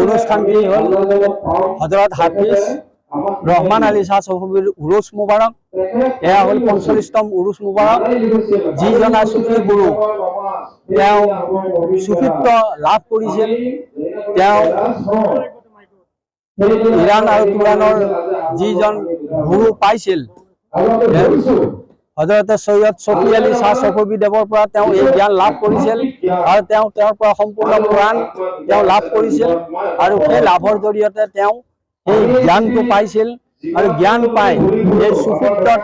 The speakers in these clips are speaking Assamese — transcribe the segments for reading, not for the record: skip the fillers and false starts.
অনুষ্ঠানটি হল হজৰত হাফিজ ৰহমান আলী শাহ সফিৰ উৰুস মুবাৰক। এয়া হল 45তম উৰুস মুবাৰক। যিজনা সুফি গুৰু তেওঁ সুফিত্ব লাভ কৰিছিল। তেওঁ ইৰাণ আৰু তুৰাণৰ যিজন গুৰু পাইছিল হজৰতে সৈয়দ শফি আলী শাহ সফি দেৱৰ পৰা তেওঁ এই জ্ঞান লাভ কৰিছিল আৰু তেওঁৰ পৰা সম্পূৰ্ণ কোৰাণ তেওঁ লাভ কৰিছিল আৰু সেই লাভৰ জৰিয়তে তেওঁ এই জ্ঞানটো পাইছিল আৰু জ্ঞান পাই এই সুফিত্বত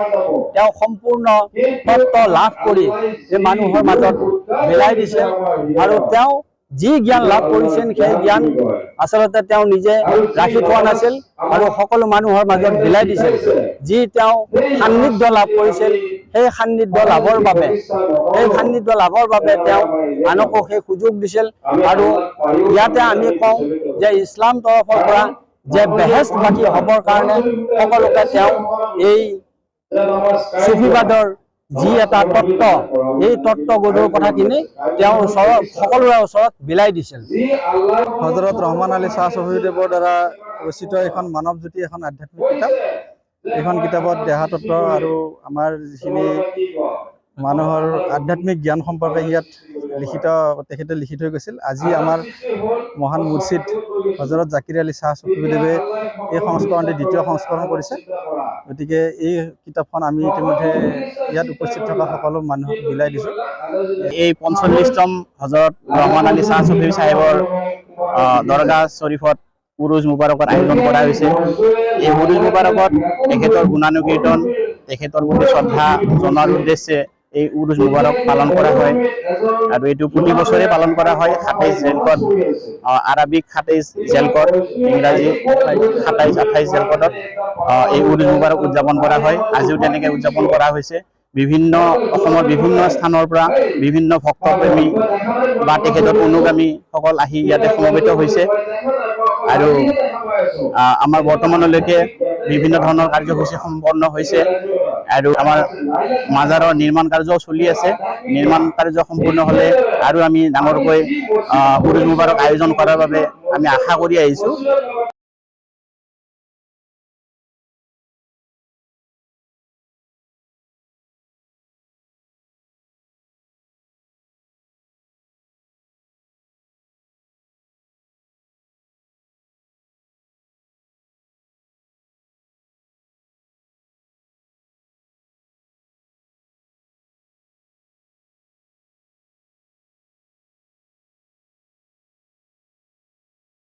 তেওঁ সম্পূৰ্ণ তত্ত্ব লাভ কৰি এই মানুহৰ মাজত বিলাই দিছে আৰু তেওঁ যি জ্ঞান লাভ কৰিছিল সেই জ্ঞান আচলতে তেওঁ নিজে ৰাখি থোৱা নাছিল আৰু সকলো মানুহৰ মাজত বিলাই দিছিল। যি তেওঁ সান্নিধ্য লাভ কৰিছিল সেই সান্নিধ্য লাভৰ বাবে তেওঁ আনকো সেই সুযোগ দিছিল আৰু ইয়াতে আমি কওঁ যে ইছলাম তৰফৰ পৰা যে বেহেস্ত বাকী হ'বৰ কাৰণে সকলোকে তেওঁ এই সুফিবাদৰ যি এটা তত্ত্ব এই তত্ত্ববোধৰ কথাখিনি তেওঁৰ ওচৰত সকলোৰে ওচৰত বিলাই দিছিল। হজৰত ৰহমান আলী শাহ সফিদেৱৰ দ্বাৰা ৰচিত এখন মানৱ জ্যোতি এখন আধ্যাত্মিক কিতাপ। এইখন কিতাপত দেহা তত্ত্ব আৰু আমাৰ যিখিনি মানুহৰ আধ্যাত্মিক জ্ঞান সম্পৰ্কে ইয়াত তেখেতে লিখি থৈ গৈছিল। আজি আমাৰ মহান মুৰ্শিদ হজৰত জাকিৰ আলী শাহ সফিদেৱে এই সংস্কৰণটি দ্বিতীয় সংস্কৰণ কৰিছে। গতিকে এই কিতাপখন আমি ইতিমধ্যে ইয়াত উপস্থিত থকা সকলো মানুহক বিলাই দিছোঁ। এই 45তম হজরত রহমান আলী শাহ সফি সাহেবৰ দৰগাহ শ্বৰীফত উৰুজ মুবাৰকৰ আয়োজন কৰা হৈছে। এই উৰুজ মুবাৰকত তেখেতৰ গুণানুকীৰ্তন, তেখেতৰ প্ৰতি শ্ৰদ্ধা জনোৱাৰ উদ্দেশ্যে এই উৰুজ মুবাৰক পালন কৰা হয় আৰু এইটো প্ৰতি বছৰে পালন কৰা হয়। 27 জেলকট, আৰবিক 27 জেলকট, ইংৰাজী 27-28 জেলকটত এই উৰুজ মুবাৰক উদযাপন কৰা হয়। আজিও তেনেকৈ উদযাপন কৰা হৈছে। অসমৰ বিভিন্ন স্থানৰ পৰা বিভিন্ন ভক্তপ্ৰেমী বা তেখেতৰ অনুগামী সকল আহি ইয়াতে সমবেত হৈছে আৰু আমাৰ বৰ্তমানলৈকে বিভিন্ন ধৰণৰ কাৰ্যসূচী সম্পন্ন হৈছে আৰু আমাৰ মাজাৰৰ নিৰ্মাণ কাৰ্যও চলি আছে। নিৰ্মাণ কাৰ্য সম্পূৰ্ণ হ'লে আৰু আমি ডাঙৰকৈ উৰুজ মুবাৰক আয়োজন কৰাৰ বাবে আমি আশা কৰি আহিছোঁ।